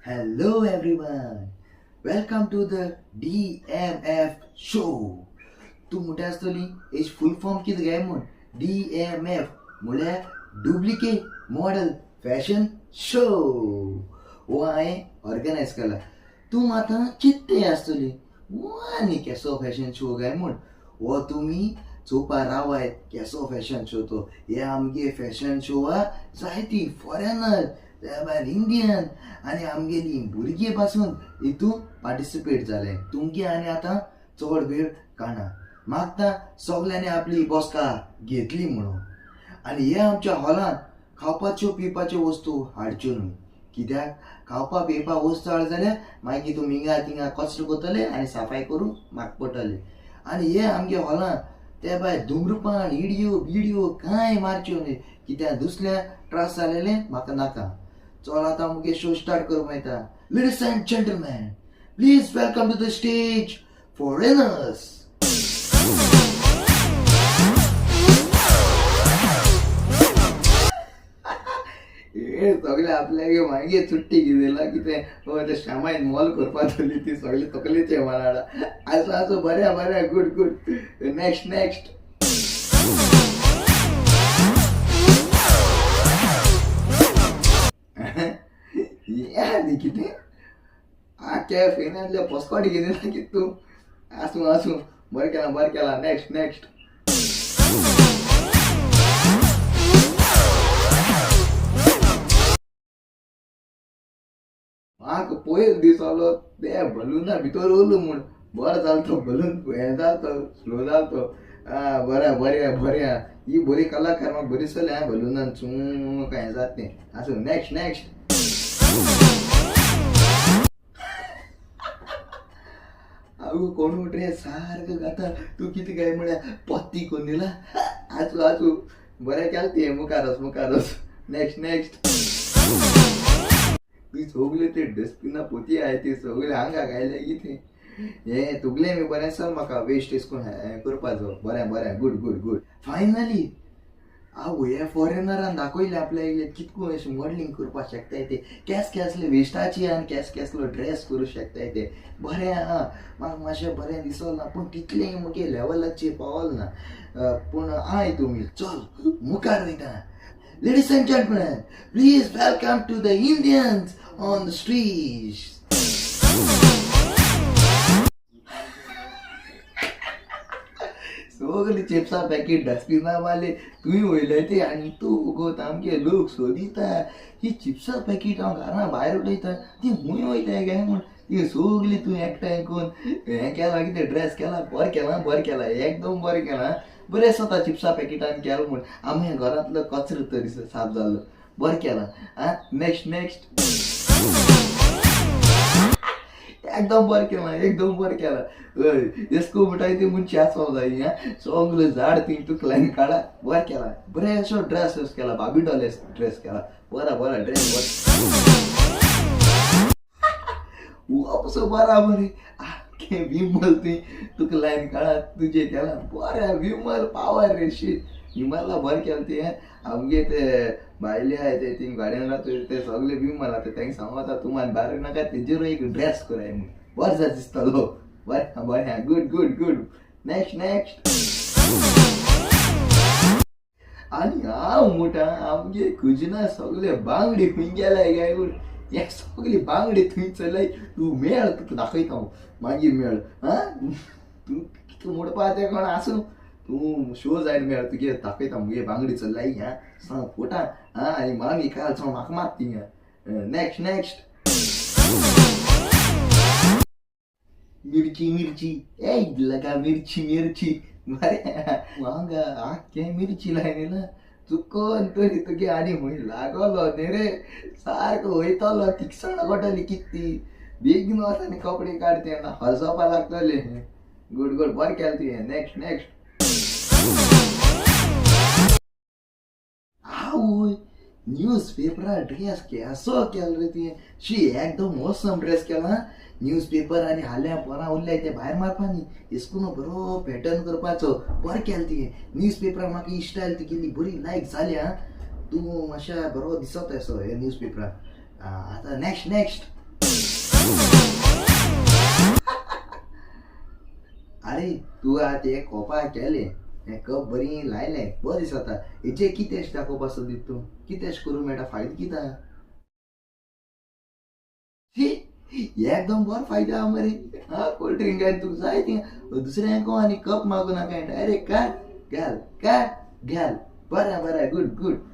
Hello everyone. Welcome to the DMF show. तू मोठे असतली हेच फुल फॉर्म कितें काय म्हूण DMF म्हळ्यार डुप्लिकेट मॉडल फॅशन शो हो हांवें ऑर्गनायज केला. तूं आतां चित्ते आसतली आनी केसो फॅशन शो काय म्हूण हो तुमी चोवपा रावायत केसो फॅशन शो तो. हे आमगे फॅशन शोवा जायती फॉरेनर त्या भायर इंडियन आनी आमगेली भुरगीं पासून हितून पार्टिसिपेट जाले. तुमगे आनी आतां चड वेळ काणा मागता सगल्यांनी आपली बसका घेतली म्हणून. आनी हे आमच्या हॉलांत खावपाच्यो पिवपाच्यो वस्तू हाडच्यो न्हू. कित्याक खावपा पिवपा वस्तू हाड जाल्यार मागीर तुमी हिंगा थिंगा कचरो करतले आनी साफाय करूंक म्हाका पडटले. आनी हे आमगे हॉलांत त्या भायर धुम्रपान इडियो बिडियो कांय मारच्यो न्ही कित्याक दुसऱ्या त्रास जालेले म्हाका नाका. चल आतां मुगे शो स्टार्ट करूंक मेळटा. Ladies and gentleman, please welcome to the stage foreigners. हे सगळे आपल्यागे मागे सुट्टी घेतला कितें ते श्यामायन मॉल करपा धरली ती सगळे तकलेचे मनाडा. असो असो बऱ्या बऱ्या गुड गुड. Next next. आनी कितें आख्या फेन्यांतल्या पोस्कोडी घेतला कितें तूं. आसूं आसूं बरें केलां बरें केलां. Next next. म्हाका पयर दिसलो ते बलूना भितर उरलो म्हूण. बरो जालो तो बलून हें जालो तो स्लो जालो तो. बरें बरें बरें ही बरी कलाकार म्हाका बरी दिसली हां बलूनान चूं कांय जात तें. आसूं नेक्स्ट नेक्स्ट. आवो कोण ड्रेस सारको घाता. तूं कितें काय म्हळ्यार पत्ती कोन्न दिला. आसूं आसूं बरें केलें तें. मुखार वच मुखार वच. Next next. ती सगळे ते डस्टबिना पोती आहाय ती सगळे हांगा घायले कितें. हें तुगलें मी बरें सर म्हाका वेस्ट एसकून हें करपाचो. बरें बरें गुड गुड गुड. फायनली आवो हे फॉरेनरान दाखयलें आपल्याक कितको अशें मॉडलिंग करपाक शकताय ते. केस केसले वेस्टाची आनी केस केसलो ड्रेस करूं शकताय ते. बरें आहा म्हाका मातशें बरें दिसोना पूण तितलें मुगे लेवलाचेर पावल ना. पूण आय तुमी चल मुखार वयता. Ladies and gentlemen, please welcome to the Indians on the streets. सगळे चिप्सा पॅकेट डस्टबिना वाले तुवें वयले ते आनी तूं उगोत आमगे लोक सोदिता. ही चिप्सा पॅकेट हांव घरा भायर उडयता ती खूंय वयले काय म्हूण. ती सगळी तूं एकठांय करून हें केलां कितें ड्रेस केला. बरें केलां बरें केलां एकदम बरें केलां. बरें स्वता चिप्सा पॅकेटान केलो म्हूण आमी घरांतलो कचरो तरी साफ जालो. बरें केलां. Next next. एकदम बरें केलां एकदम बरें केलां. हय एसको म्हणटाय ती मनशां आसपाक जाय. सगळें झाड ती तुका लायन काडा. बरें केलां. बरें असो ड्रेस केला बाबी डॉल ड्रेस केला. बरा बरा ड्रेस वापसो बरा बरें. आख्खें विमल ती तुका लायन काडा तुजे केला. बरें विमल पावर रे शी. विमला बरें केलें तें. आमगे ते भायले आहाय ते तीं गाडयेन रावता ते सगळे विमल आतां तांकां सांगता तुमान भायर नाका तेजेर एक ड्रेस कराय म्हूण. बरें दिसतलो. बरें बरें good good good. Next next. आनी हांव म्हणटा आमगे खुजना सगळे बांगडे खंय गेल्याय काय म्हूण. हे सगळी बांगडे थंय चलय. तूं मेळ तुका दाखयता हांव मागीर मेळ. तूं कितें म्हणपा तें कोण आसूं तूं शो जायन मेळ तुगे दाखयता मुगे बांगडी चल्लाय सांग फोटा आनी मामी काल सांग म्हाका मात थिंगा. Next next. मिरची मिरची ए लगा मिरची मिरची. बरें हांगा आख्खें मिरची लायलें चुकोन तरी तुगे आनी खंय लागलो न्ही रे. सारको वयतलो तिकसाण गोटली कित्ती. बेगीन वच आनी कपडे काडते हसोवपा लागतले. गुड गुड बरें केलें तुवें. Next next. आवय न्यूज पेपरार ड्रेस केसो केलो रे तुवें. शी एकदम मोसम ड्रेस केला. न्यूज पेपर आनी हाल्या पोरां उरल्याय ते भायर मारपा न्ही एसकून बरो पॅटर्न करपाचो. बरें केलें तुवें. न्यूज पेपरार म्हाका ही स्टायल तुगेली बरी लायक जाली. तूं मातशें बरो दिसता असो हे न्यूज पेपरार. आतां नेक्स्ट नेक्स्ट. अरे तू ते कोपा केले हे कप बरी लायले बरो दिसता हेचे कितेंच दाखोवपा सोदीत तूं कितेंच करूं मेळटा फायदो किता एकदम बरो फायदो आहा मरे हा कोल्ड ड्रिंक घाल तुका जाय ती दुसऱ्यांक आनी कप मागू नाका डायरेक्ट घाल बरें बरें गुड गुड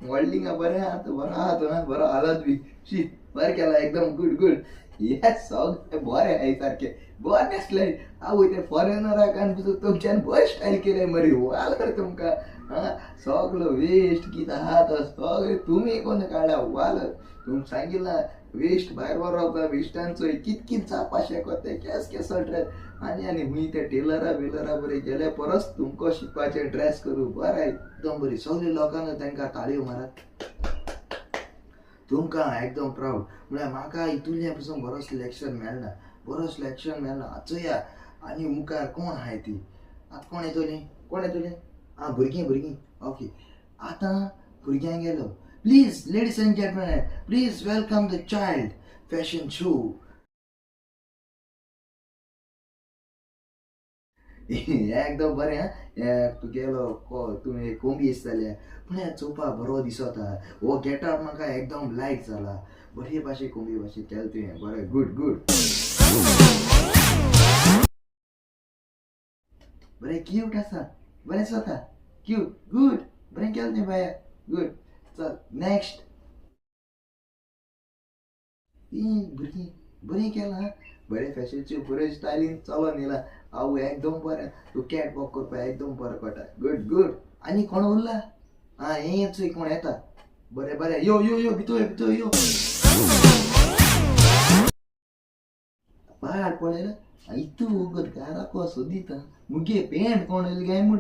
मॉडलिंग बरें आहा बरो हालत बी शी बरें केला एकदम गुड गुड येस सॉंग बरें आहाय सारकें बरें नेसलें आवय ते फॉरेनराक आनी तुमच्यान बरें स्टायल केलें मरे वाल तुमकां सगळं वेस्ट कितें आहा तो सगळें तुमी कोण काडला वाल तुमकां सांगिल्लां वेस्ट भायर व्हरप वेस्टांचो कित चापाशे कोते केस ड्रेस आनी हुंय ते टेलरा बरे गेले परस तुमको शिकपाचें ड्रेस करूं बरें एकदम बरी सगळीं लोकांक तांकां ताळयो मारात तुमकां एकदम प्राऊड म्हळ्यार म्हाका हितूंतल्यान पासून बरो सिलेक्शन मेळना चोया आनी मुखार कोण आहाय ती आतां कोण येतली भुरगीं ओके आतां भुरग्यांक गेलो please ladies end gentleman please welcome the child fashion show एकदम बरें तुगेलो तुमी कोंबी दिसताले पूण चोवपा बरो दिसता हो गेटअप म्हाका एकदम लायक जाला बरे भाशेन कोंबी भाशेन केलें तुवें बरें गुड बरें क्यूट आसा बरें दिसता क्यूट गुड बरें केलें न्ही बाया गुड चल नेक्स्ट भुरगीं बरें केलां बरें फॅशनचे बरें स्टायलीन चलोन येयला आवय एकदम बरें तूं कॅट वॉक करपा एकदम बरें पडटा गुड आनी कोण उरला हेच कोण येता बरें यो भितर यो पाड पळयला इतू उगत घाराको सोदीता मुगे पेंट कोण येयली काय म्हूण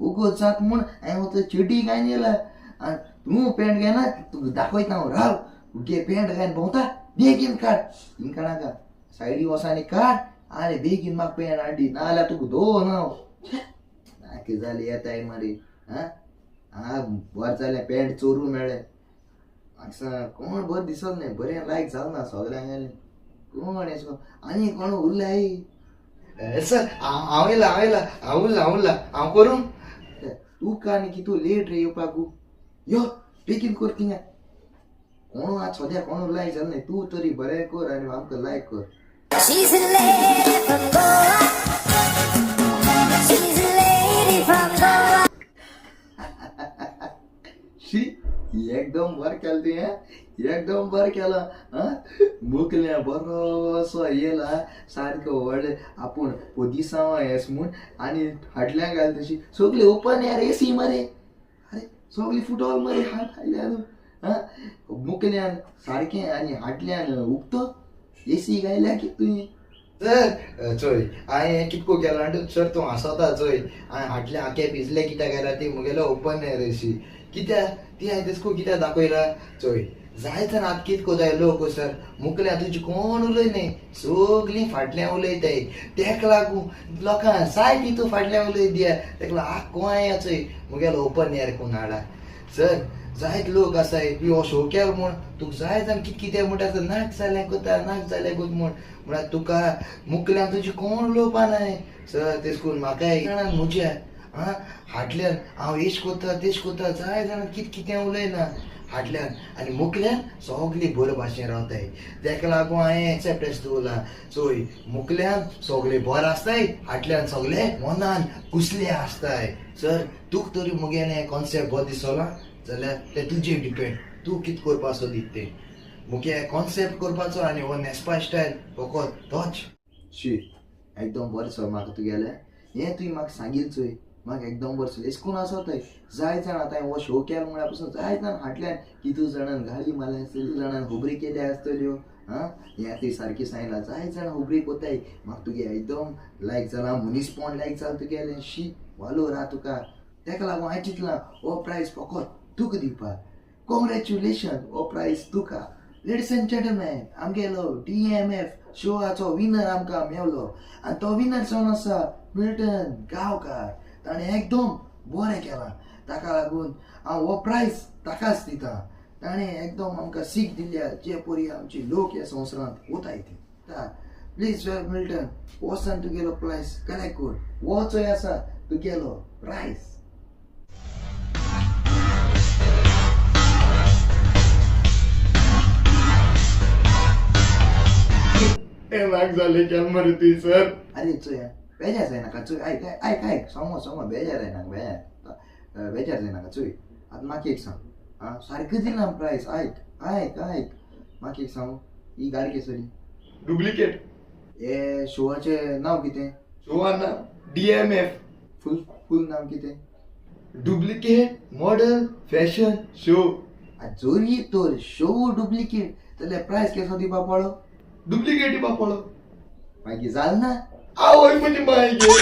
उगत जात म्हूण हांवें वता चेटी घायन येयला तूं पेंट घायना तुका दाखयता हांव राव मुगे पेंट घायन भोंवता बेगीन काड हिंगा नाका सायडी वसांनी काड आरे बेगीन म्हाका पेंट हाडी नाल्यार तुका दोन हांव नाकी जाली येताय मरे बरें जालें पेंट चोरून मेळ्ळें म्हाका कोण बरें दिसत न्ही बरें लायक जालें ना सगळ्यांक गेलें कोण एशें आनी कोण उरलाय सर हांव उरला हांव करूं तुका आनी कितू लेट रे येवपाक यो बेगीन कर थिंगा कोण आज सद्या कोण लायक जालें न्ही तूं तरी बरें कर आनी आमकां लायक कर She's a lady from Goa. She's a lady from Goa. शी एकदम बरें केलें तुवें एकदम बरें केलां मुकल्या बरोसो येयला सारको व्हडले आपूण दिसांव येस म्हूण आनी फाटल्यान घाल तशी सगळी ओपन एअर एसी मरे अरे सगळी फुटबॉल मरे हात हायल्यान मुकल्यान सारकें आनी हाटल्यान उगतो एसी गायल्या कित तुवें सर चोय हांवें कितको केला सर तूं हांसता चोय हांवें हाटल्या आखे भिजले कित्याक गेला ती मुगेलो ओपन एअर एसी कित्याक ती हांवें तेसको कित्याक दाखयला चोय जायत आतां कितको जाय लोक सर मुकल्या तुजी कोण उलय न्ही सगळीं फाटल्यान उलयताय तेका लागून लोकांक जाय तितू फाटल्यान उलय दिया तेका लागून कोंय चोय मुगेलो ओपन एअर कोण हाडा सर जायत लोक आसाय हो शो केलो म्हूण तुका जाय जावन कितें म्हणटा नाक जालें कोता म्हळ्यार तुका मुकल्यान तुजी कोण उलोवपा नाय सर तेश करून म्हाकाय जाणां म्हज्या हाटल्यान हांव एश कोता तेश कोता जाय जाणां कितें उलयना हाटल्यान आनी मुकल्यान सगळीं बरे भाशेन रावताय तेका लागून हांवें एक्सेप्टन्स दवरला चोय मुकल्यान सगळें बरें आसताय हाटल्यान सगळे मनान कुसले आसताय सर तुका तरी मुगेलें कॉन्सेप्ट बरो दिसलो जाल्यार तें तुजेर डिपेंड तूं कितें करपा सोदीत तें मुगे कॉन्सेप्ट करपाचो आनी हो न्हेसपा स्टायल फकत तोच शी एकदम बरें सर म्हाका तुगेलें हें तुवें म्हाका सांगिल्लें चोय म्हाका एकदम बरें एश कोन आसताय जाय जाण आतां हो शो केलो म्हळ्यार पासून जाय जाण हाटल्यान कितू जाणांन गाडी मारल्या आसतल्यो जाणांन खबरी केल्या आसतल्यो हें ती सारकी सांगला जाय जाण खबरी कोताय म्हाका तुगे एकदम लायक जाला मुनीसपण लायक जालें तुगेलें शी वालो रा तुका तेका लागून हांवें चिंतलां हो प्रायज फकत तुका दिवपाक कॉंग्रेच्युलेशन हो प्रायज तुका लेडीज एंड जेंटलमॅन आमगेलो DMF शोआचो विनर आमकां मेवलो आनी तो विनर जावन आसा मिल्टन गांवकार ताणें एकदम बरें केलां ताका लागून हांव हो प्रायस ताकाच दिता. ताणें एकदम आमकां सीख दिल्या जे परी आमचे लोक ह्या संवसारांत वताय ते. प्लीज मिल्टन, वचून तुगेलो प्रायस कलेक्ट कर. हो चोय आसा तुगेलो प्रायस. लाग झाले क्या मरती सर. अरे चोया बेजार जायनाका चोय. आयक समो बेजार जायनाका बेजार जायनाका चोय. आतां म्हाका एक सांग, सारकें दिलां प्रायस. आयक म्हाका एक सांग, ही गाडी केसरी डुप्लिकेट. हे शोवाचें नांव कितें? शोवाना DMF. फूल नांव कितें? Duplicate model fashion show. जोरी तर शो डुप्लिकेट जाल्यार प्रायस केसो दिवपा पडलो? डुप्लिकेट बापळो. मागीर जाल ना. आवय म्हणजे माय गे.